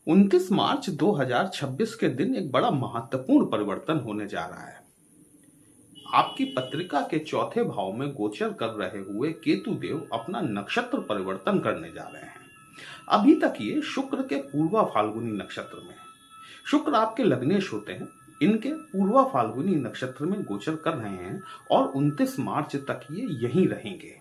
29 मार्च 2026 के दिन एक बड़ा महत्वपूर्ण परिवर्तन होने जा रहा है। आपकी पत्रिका के चौथे भाव में गोचर कर रहे हुए केतु देव अपना नक्षत्र परिवर्तन करने जा रहे हैं। अभी तक ये शुक्र के पूर्वा फाल्गुनी नक्षत्र में है। शुक्र आपके लग्नेश होते हैं, इनके पूर्वा फाल्गुनी नक्षत्र में गोचर कर रहे हैं और 29 मार्च तक ये यहीं रहेंगे।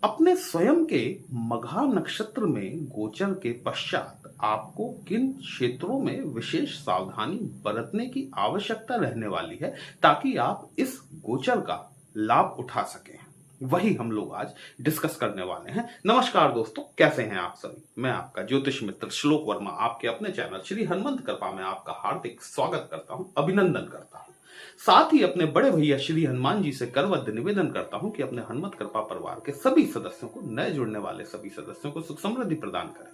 अपने स्वयं के मघा नक्षत्र में गोचर के पश्चात आपको किन क्षेत्रों में विशेष सावधानी बरतने की आवश्यकता रहने वाली है ताकि आप इस गोचर का लाभ उठा सकें, वही हम लोग आज डिस्कस करने वाले हैं। नमस्कार दोस्तों, कैसे हैं आप सभी। मैं आपका ज्योतिष मित्र श्लोक वर्मा आपके अपने चैनल श्री हनुमंत कृपा में आपका हार्दिक स्वागत करता हूं, अभिनंदन करता हूं। साथ ही अपने बड़े भैया श्री हनुमान जी से करबद्ध निवेदन करता हूं कि अपने हनुमत कृपा परिवार के सभी सदस्यों को, नए जुड़ने वाले सभी सदस्यों को सुख समृद्धि प्रदान करें,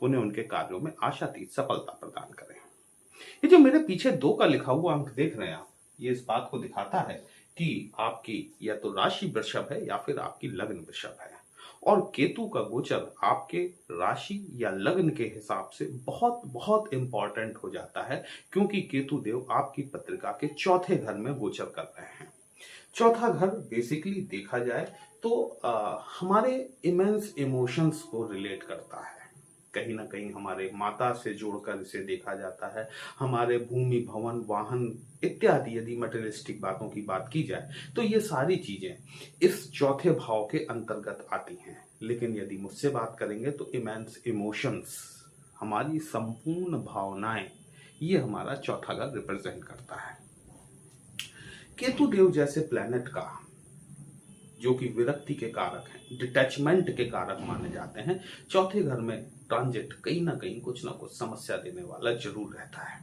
उन्हें उनके कार्यों में आशातीत सफलता प्रदान करें। ये जो मेरे पीछे 2 का लिखा हुआ अंक देख रहे हैं आप, ये इस बात को दिखाता है कि आपकी या तो राशि वृषभ है या फिर आपकी लग्न वृषभ है, और केतु का गोचर आपके राशि या लग्न के हिसाब से बहुत बहुत इंपॉर्टेंट हो जाता है, क्योंकि केतु देव आपकी पत्रिका के चौथे घर में गोचर कर रहे हैं। चौथा घर बेसिकली देखा जाए तो हमारे इमेंस इमोशंस को रिलेट करता है। कहीं ना कहीं हमारे माता से जोड़कर इसे देखा जाता है। हमारे भूमि, भवन, वाहन इत्यादि यदि मटेरियलिस्टिक बातों की बात की जाए तो ये सारी चीजें इस चौथे भाव के अंतर्गत आती हैं। लेकिन यदि मुझसे बात करेंगे तो इमेंस इमोशंस, हमारी संपूर्ण भावनाएं, ये हमारा चौथा घर रिप्रेजेंट करता है। केतु देव जैसे प्लैनेट का, जो कि विरक्ति के कारक हैं, डिटैचमेंट के कारक माने जाते हैं, चौथे घर में ट्रांजिट कहीं ना कहीं कुछ ना कुछ समस्या देने वाला जरूर रहता है।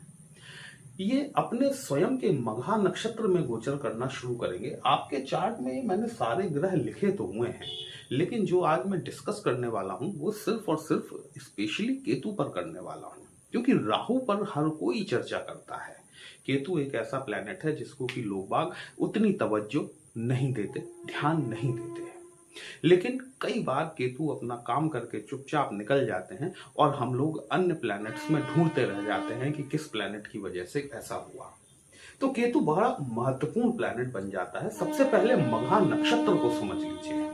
ये अपने स्वयं के मघा नक्षत्र में गोचर करना शुरू करेंगे। आपके चार्ट में मैंने सारे ग्रह लिखे तो हुए हैं, लेकिन जो आज मैं डिस्कस करने वाला हूं वो सिर्फ और सिर्फ स्पेशली केतु पर करने वाला हूं, क्योंकि राहु पर हर कोई चर्चा करता है। केतु एक ऐसा प्लैनेट है जिसको कि लोग बाग उतनी तवज्जो नहीं देते, ध्यान नहीं देते, लेकिन कई बार केतु अपना काम करके चुपचाप निकल जाते हैं और हम लोग अन्य प्लैनेट्स में ढूंढते रह जाते हैं कि किस प्लैनेट की वजह से ऐसा हुआ। तो केतु बड़ा महत्वपूर्ण प्लैनेट बन जाता है। सबसे पहले मघा नक्षत्र को समझ लीजिए।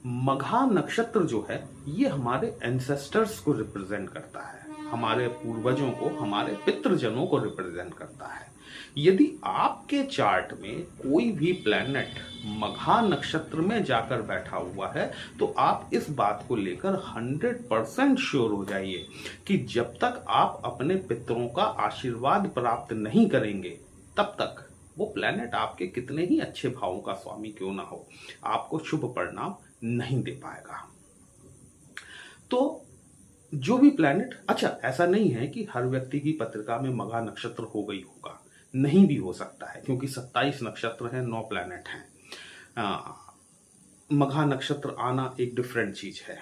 मघा नक्षत्र जो है ये हमारे एंसेस्टर्स को रिप्रेजेंट करता है, हमारे पूर्वजों को, हमारे पितृजनों को रिप्रेजेंट करता है। यदि आपके चार्ट में कोई भी प्लैनेट मघा नक्षत्र में जाकर बैठा हुआ है तो आप इस बात को लेकर 100% श्योर हो जाइए कि जब तक आप अपने पितरों का आशीर्वाद प्राप्त नहीं करेंगे तब तक वो प्लैनेट आपके कितने ही अच्छे भावों का स्वामी क्यों ना हो, आपको शुभ परिणाम नहीं दे पाएगा। तो जो भी प्लैनेट, अच्छा ऐसा नहीं है कि हर व्यक्ति की पत्रिका में मघा नक्षत्र हो गई होगा, नहीं भी हो सकता है, क्योंकि 27 नक्षत्र हैं, 9 प्लैनेट हैं। मघा नक्षत्र आना एक डिफरेंट चीज है,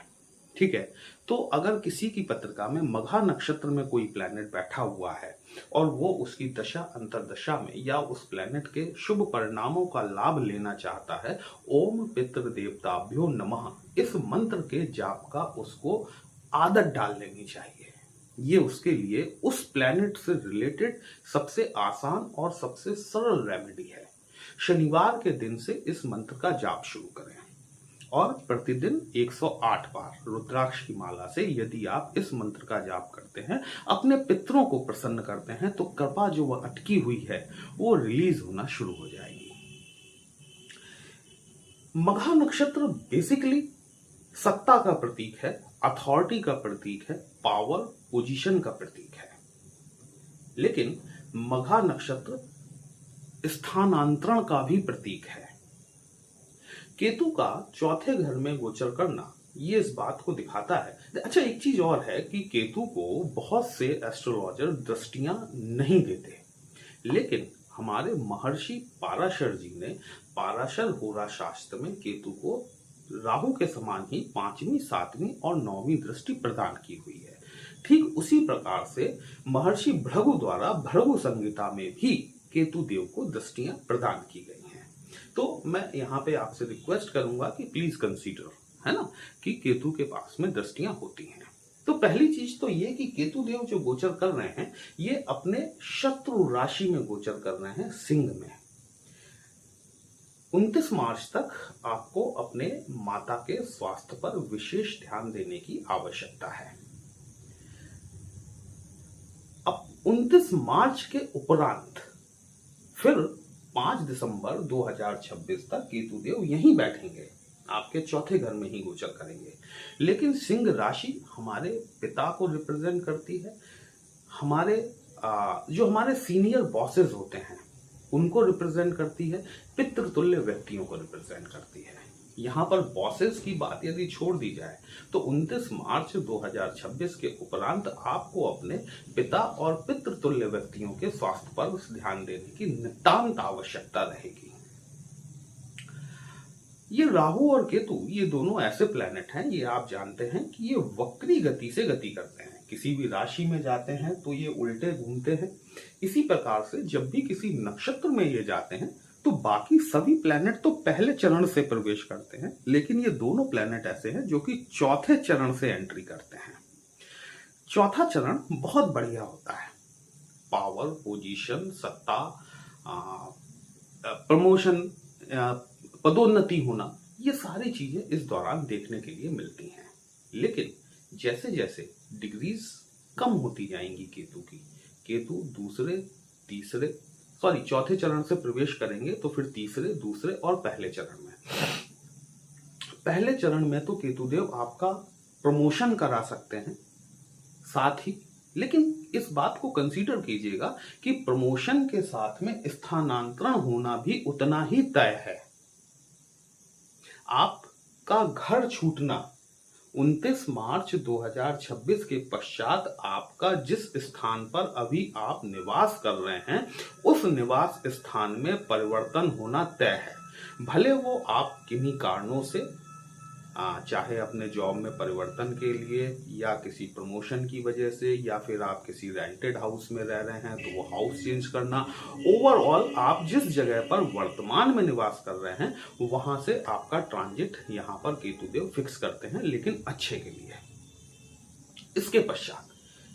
ठीक है। तो अगर किसी की पत्रिका में मघा नक्षत्र में कोई प्लैनेट बैठा हुआ है और वो उसकी दशा अंतरदशा में या उस प्लैनेट के शुभ परिणामों का लाभ लेना चाहता है, ओम पितृ देवताभ्यो नमः इस मंत्र के जाप का उसको आदत डाल लेनी चाहिए। ये उसके लिए उस प्लैनेट से रिलेटेड सबसे आसान और सबसे सरल रेमेडी है। शनिवार के दिन से इस मंत्र का जाप शुरू करें और प्रतिदिन 108 बार रुद्राक्ष की माला से यदि आप इस मंत्र का जाप करते हैं, अपने पितरों को प्रसन्न करते हैं, तो कृपा जो वह अटकी हुई है वो रिलीज होना शुरू हो जाएगी। मघा नक्षत्र बेसिकली सत्ता का प्रतीक है, अथॉरिटी का प्रतीक है, पावर पोजीशन का प्रतीक है। लेकिन मघा नक्षत्र स्थानांतरण का भी प्रतीक है। केतु का चौथे घर में गोचर करना ये इस बात को दिखाता है। अच्छा, एक चीज और है कि केतु को बहुत से एस्ट्रोलॉजर दृष्टियां नहीं देते, लेकिन हमारे महर्षि पाराशर जी ने पाराशर होरा शास्त्र में केतु को राहु के समान ही 5वीं, 7वीं और 9वीं दृष्टि प्रदान की हुई है। ठीक उसी प्रकार से महर्षि भृगु द्वारा भृगु संहिता में भी केतु देव को दृष्टियां प्रदान की गई हैं। तो मैं यहाँ पे आपसे रिक्वेस्ट करूंगा कि प्लीज कंसीडर, है ना, कि केतु के पास में दृष्टियां होती हैं। तो पहली चीज तो ये कि केतु देव जो गोचर कर रहे हैं ये अपने शत्रु राशि में गोचर कर रहे हैं, सिंह में। 29 मार्च तक आपको अपने माता के स्वास्थ्य पर विशेष ध्यान देने की आवश्यकता है। अब 29 मार्च के उपरांत फिर 5 दिसंबर 2026 तक केतु देव यहीं बैठेंगे, आपके चौथे घर में ही गोचर करेंगे। लेकिन सिंह राशि हमारे पिता को रिप्रेजेंट करती है, हमारे जो हमारे सीनियर बॉसेस होते हैं उनको रिप्रेजेंट करती है, पितृतुल्य व्यक्तियों को रिप्रेजेंट करती है। यहाँ पर बॉसेस की बात यदि छोड़ दी जाए तो 29 मार्च 2026 के उपरांत आपको अपने पिता और पितृतुल्य व्यक्तियों के स्वास्थ्य पर ध्यान देने की नितांत आवश्यकता रहेगी। ये राहु और केतु ये दोनों ऐसे प्लैनेट हैं, ये आप जानते हैं कि ये वक्री गति से गति करते हैं। किसी भी राशि में जाते हैं तो ये उल्टे घूमते हैं। इसी प्रकार से जब भी किसी नक्षत्र में ये जाते हैं तो बाकी सभी प्लैनेट तो पहले चरण से प्रवेश करते हैं, लेकिन ये दोनों प्लैनेट ऐसे हैं जो कि चौथे चरण से एंट्री करते हैं। चौथा चरण बहुत बढ़िया होता है। पावर, पोजीशन, सत्ता, प्रमोशन, पदोन्नति होना, ये सारी चीजें इस दौरान देखने के लिए मिलती हैं। लेकिन जैसे जैसे डिग्रीज कम होती जाएंगी केतु की, केतु चौथे चरण से प्रवेश करेंगे तो फिर तीसरे, दूसरे और पहले चरण में। पहले चरण में तो केतु देव आपका प्रमोशन करा सकते हैं साथ ही, लेकिन इस बात को कंसीडर कीजिएगा कि प्रमोशन के साथ में स्थानांतरण होना भी उतना ही तय है। आपका घर छूटना 29 मार्च 2026 के पश्चात आपका जिस स्थान पर अभी आप निवास कर रहे हैं उस निवास स्थान में परिवर्तन होना तय है। भले वो आप किन्हीं कारणों से चाहे अपने जॉब में परिवर्तन के लिए या किसी प्रमोशन की वजह से या फिर आप किसी रेंटेड हाउस में रह रहे हैं तो वो हाउस चेंज करना, ओवरऑल आप जिस जगह पर वर्तमान में निवास कर रहे हैं वहां से आपका ट्रांजिट यहाँ पर केतु देव फिक्स करते हैं, लेकिन अच्छे के लिए। इसके पश्चात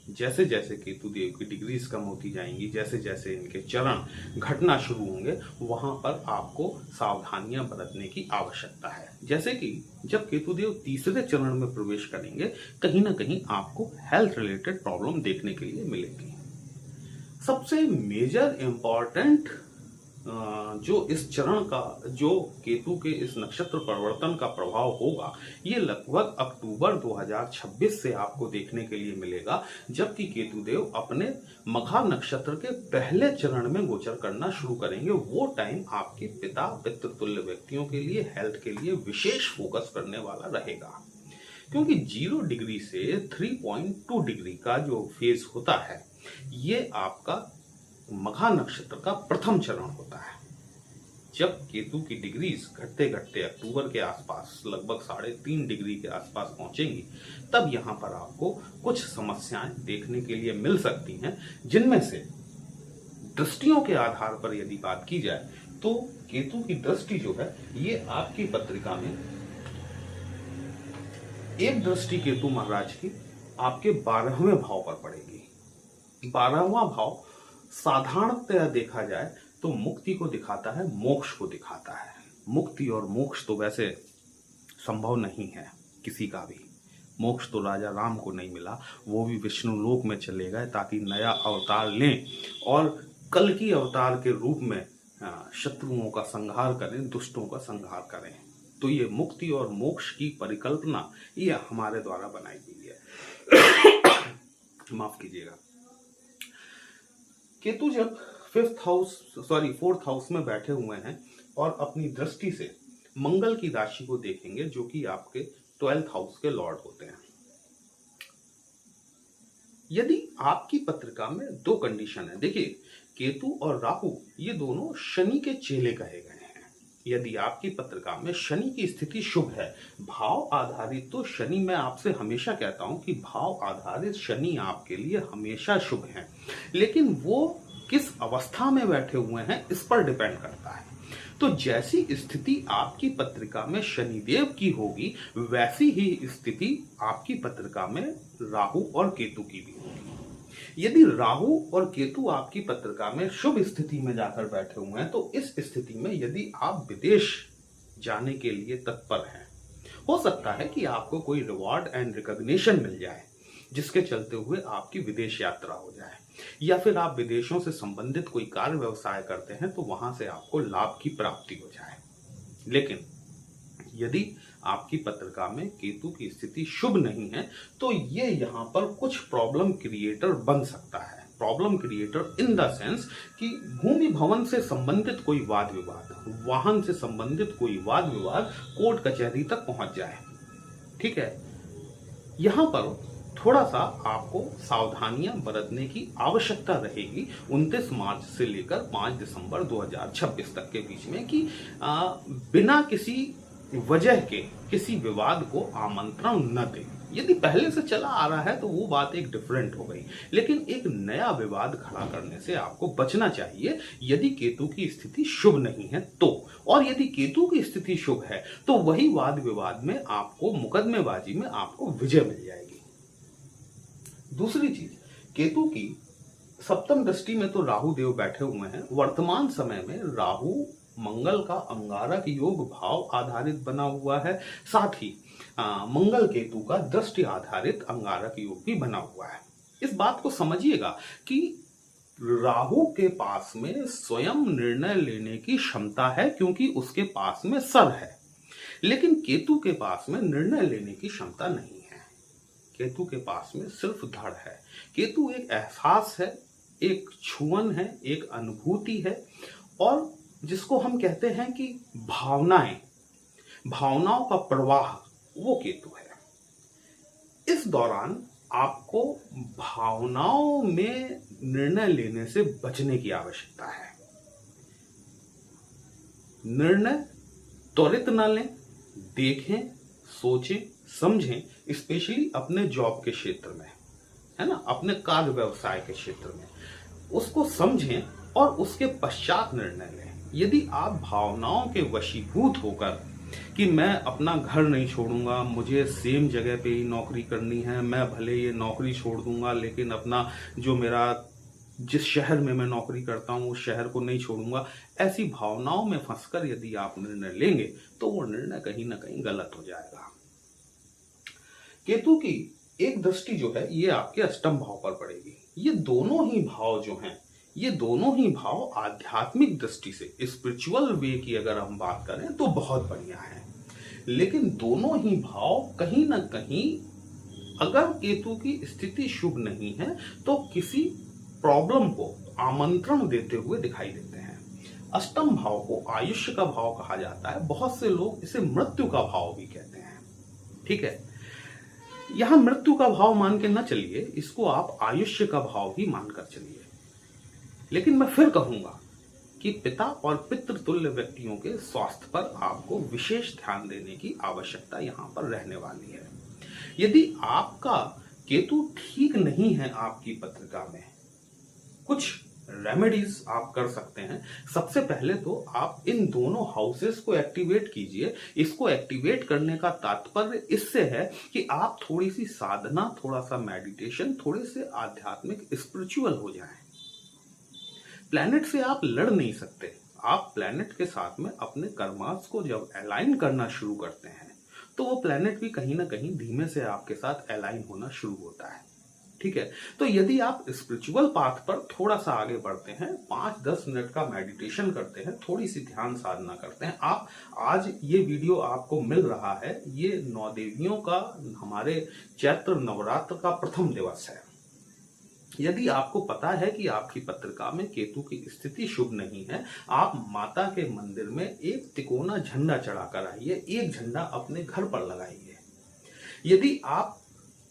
जैसे जैसे केतु देव की डिग्रीज कम होती जाएंगी, जैसे जैसे इनके चरण घटना शुरू होंगे, वहां पर आपको सावधानियां बरतने की आवश्यकता है। जैसे कि जब केतु देव तीसरे चरण में प्रवेश करेंगे, कहीं ना कहीं आपको हेल्थ रिलेटेड प्रॉब्लम देखने के लिए मिलेगी। सबसे मेजर इंपॉर्टेंट जो इस चरण का, जो केतु के इस नक्षत्र परिवर्तन का प्रभाव होगा, ये लगभग अक्टूबर 2026 से आपको देखने के लिए मिलेगा, जबकि केतु देव अपने मघा नक्षत्र के पहले चरण में गोचर करना शुरू करेंगे। वो टाइम आपके पिता, पितृतुल्य व्यक्तियों के लिए, हेल्थ के लिए विशेष फोकस करने वाला रहेगा, क्योंकि 0 डिग्री से 3.2 डिग्री का जो फेज होता है ये आपका मघा नक्षत्र का प्रथम चरण होता है। जब केतु की डिग्रीज घटते घटते अक्टूबर के आसपास लगभग 3.5 डिग्री के आसपास पहुंचेंगी, तब यहां पर आपको कुछ समस्याएं देखने के लिए मिल सकती हैं, जिनमें से दृष्टियों के आधार पर यदि बात की जाए तो केतु की दृष्टि जो है ये आपकी पत्रिका में एक दृष्टि केतु महाराज की आपके 12वें भाव पर पड़ेगी। 12वां भाव साधारणतया देखा जाए तो मुक्ति को दिखाता है, मोक्ष को दिखाता है। मुक्ति और मोक्ष तो वैसे संभव नहीं है किसी का भी। मोक्ष तो राजा राम को नहीं मिला, वो भी विष्णु लोक में चले गए ताकि नया अवतार लें और कल की अवतार के रूप में शत्रुओं का संहार करें, दुष्टों का संहार करें। तो ये मुक्ति और मोक्ष की परिकल्पना ये हमारे द्वारा बनाई गई है। माफ कीजिएगा। केतु जब 4th हाउस में बैठे हुए हैं और अपनी दृष्टि से मंगल की राशि को देखेंगे, जो कि आपके 12th हाउस के लॉर्ड होते हैं। यदि आपकी पत्रिका में 2 कंडीशन है, देखिए केतु और राहु ये दोनों शनि के चेले कहे गए हैं। यदि आपकी पत्रिका में शनि की स्थिति शुभ है, भाव आधारित, तो शनि, मैं आपसे हमेशा कहता हूं कि भाव आधारित शनि आपके लिए हमेशा शुभ है, लेकिन वो किस अवस्था में बैठे हुए हैं इस पर डिपेंड करता है। तो जैसी स्थिति आपकी पत्रिका में शनिदेव की होगी, वैसी ही स्थिति आपकी पत्रिका में राहु और केतु की भी होगी। यदि राहु और केतु आपकी पत्रिका में शुभ स्थिति में जाकर बैठे हुए हैं, तो इस स्थिति में यदि आप विदेश जाने के लिए तत्पर हैं, हो सकता है कि आपको कोई रिवॉर्ड एंड रिकॉग्निशन मिल जाए, जिसके चलते हुए आपकी विदेश यात्रा हो जाए, या फिर आप विदेशों से संबंधित कोई कार्य व्यवसाय करते हैं तो वहां से आपको लाभ की प्राप्ति हो जाए। लेकिन यदि आपकी पत्रिका में केतु की स्थिति शुभ नहीं है, तो ये यहां पर कुछ प्रॉब्लम क्रिएटर बन सकता है। Problem creator in the sense कि भूमि भवन से संबंधित कोई वाद विवाद, वाहन से संबंधित कोई वाद विवाद कोर्ट कचहरी तक पहुंच जाए। ठीक है, यहां पर थोड़ा सा आपको सावधानियां बरतने की आवश्यकता रहेगी 29 मार्च से लेकर 5 दिसंबर 2026 तक के बीच में, कि बिना किसी वजह के किसी विवाद को आमंत्रण न दे। यदि पहले से चला आ रहा है तो वो बात एक डिफरेंट हो गई, लेकिन एक नया विवाद खड़ा करने से आपको बचना चाहिए यदि केतु की स्थिति शुभ नहीं है तो। और यदि केतु की स्थिति शुभ है तो वही वाद विवाद में आपको, मुकदमेबाजी में आपको विजय मिल जाएगी। दूसरी चीज, केतु की सप्तम दृष्टि में तो राहु देव बैठे हुए हैं। वर्तमान समय में राहु मंगल का अंगारक योग भाव आधारित बना हुआ है, साथ ही मंगल केतु का दृष्टि आधारित अंगारक योग भी बना हुआ है। इस बात को समझिएगा कि राहु के पास में स्वयं निर्णय लेने की क्षमता है, क्योंकि उसके पास में सर है, लेकिन केतु के पास में निर्णय लेने की क्षमता नहीं है। केतु के पास में सिर्फ धड़ है। केतु एक एहसास है, एक छुअन है, एक अनुभूति है, और जिसको हम कहते हैं कि भावनाओं का प्रवाह, वो केतु है। इस दौरान आपको भावनाओं में निर्णय लेने से बचने की आवश्यकता है। निर्णय त्वरित न लें, देखें, सोचें, समझें, स्पेशली अपने जॉब के क्षेत्र में, है ना, अपने कार्य व्यवसाय के क्षेत्र में उसको समझें और उसके पश्चात निर्णय लें। यदि आप भावनाओं के वशीभूत होकर कि मैं अपना घर नहीं छोड़ूंगा, मुझे सेम जगह पे ही नौकरी करनी है, मैं भले ये नौकरी छोड़ दूंगा लेकिन अपना जो मेरा जिस शहर में मैं नौकरी करता हूं उस शहर को नहीं छोड़ूंगा, ऐसी भावनाओं में फंसकर यदि आप निर्णय लेंगे तो वो निर्णय कहीं ना कहीं गलत हो जाएगा। केतु की एक दृष्टि जो है ये आपके अष्टम भाव पर पड़ेगी। ये दोनों ही भाव जो हैं, ये दोनों ही भाव आध्यात्मिक दृष्टि से, स्पिरिचुअल वे की अगर हम बात करें तो बहुत बढ़िया है, लेकिन दोनों ही भाव कहीं ना कहीं अगर केतु की स्थिति शुभ नहीं है तो किसी प्रॉब्लम को आमंत्रण देते हुए दिखाई देते हैं। अष्टम भाव को आयुष्य का भाव कहा जाता है, बहुत से लोग इसे मृत्यु का भाव भी कहते हैं। ठीक है, यहां मृत्यु का भाव मान के न चलिए, इसको आप आयुष्य का भाव ही मानकर चलिए। लेकिन मैं फिर कहूंगा कि पिता और पितृतुल्य व्यक्तियों के स्वास्थ्य पर आपको विशेष ध्यान देने की आवश्यकता यहां पर रहने वाली है। यदि आपका केतु ठीक नहीं है आपकी पत्रिका में, कुछ रेमेडीज आप कर सकते हैं। सबसे पहले तो आप इन दोनों हाउसेस को एक्टिवेट कीजिए। इसको एक्टिवेट करने का तात्पर्य इससे है कि आप थोड़ी सी साधना, थोड़ा सा मेडिटेशन, थोड़े से आध्यात्मिक स्पिरिचुअल हो जाएं। प्लैनेट से आप लड़ नहीं सकते। आप प्लैनेट के साथ में अपने कर्मास को जब अलाइन करना शुरू करते हैं तो वो प्लैनेट भी कहीं ना कहीं धीमे से आपके साथ अलाइन होना शुरू होता है। ठीक है, तो यदि आप स्पिरिचुअल पाथ पर थोड़ा सा आगे बढ़ते हैं, 5-10 मिनट का मेडिटेशन करते हैं, थोड़ी सी ध्यान साधना करते हैं, आप आज ये वीडियो आपको मिल रहा है, ये 9 देवियों का हमारे चैत्र नवरात्र का प्रथम दिवस है। यदि आपको पता है कि आपकी पत्रिका में केतु की स्थिति शुभ नहीं है, आप माता के मंदिर में एक तिकोना झंडा चढ़ाकर आइए, एक झंडा अपने घर पर लगाइए। यदि आप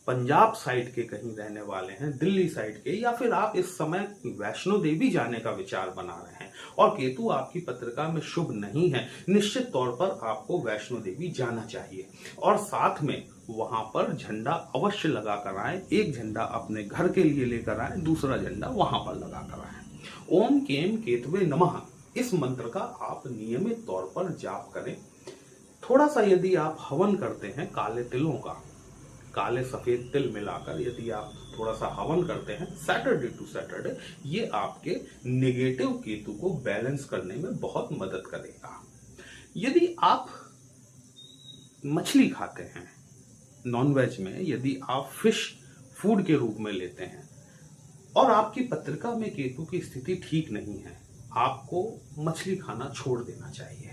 पंजाब साइड के कहीं रहने वाले हैं, दिल्ली साइड के, या फिर आप इस समय वैष्णो देवी जाने का विचार बना रहे हैं और केतु आपकी पत्रिका में शुभ नहीं है, निश्चित तौर पर आपको वैष्णो देवी जाना चाहिए और साथ में वहां पर झंडा अवश्य लगा कर आए। एक झंडा अपने घर के लिए लेकर आए, दूसरा झंडा वहां पर लगा कर आए। ओम केम केतवे नमः इस मंत्र का आप नियमित तौर पर जाप करें। थोड़ा सा यदि आप हवन करते हैं काले तिलों का, काले सफेद तिल मिलाकर यदि आप थोड़ा सा हवन करते हैं सैटरडे टू सैटरडे, ये आपके नेगेटिव केतु को बैलेंस करने में बहुत मदद करेगा। यदि आप मछली खाते हैं, नॉनवेज में यदि आप फिश फूड के रूप में लेते हैं और आपकी पत्रिका में केतु की स्थिति ठीक नहीं है, आपको मछली खाना छोड़ देना चाहिए।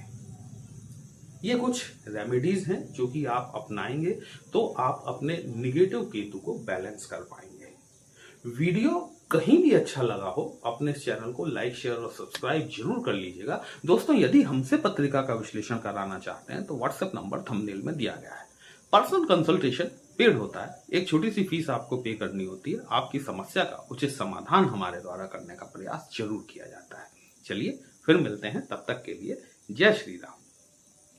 ये कुछ रेमेडीज हैं जो कि आप अपनाएंगे तो आप अपने निगेटिव केतु को बैलेंस कर पाएंगे। वीडियो कहीं भी अच्छा लगा हो अपने इस चैनल को लाइक शेयर और सब्सक्राइब जरूर कर लीजिएगा। दोस्तों, यदि हमसे पत्रिका का विश्लेषण कराना चाहते हैं तो व्हाट्सएप नंबर थंबनेल में दिया गया है। पर्सनल कंसल्टेशन पेड होता है, एक छोटी सी फीस आपको पे करनी होती है। आपकी समस्या का उचित समाधान हमारे द्वारा करने का प्रयास जरूर किया जाता है। चलिए फिर मिलते हैं, तब तक के लिए जय श्री राम।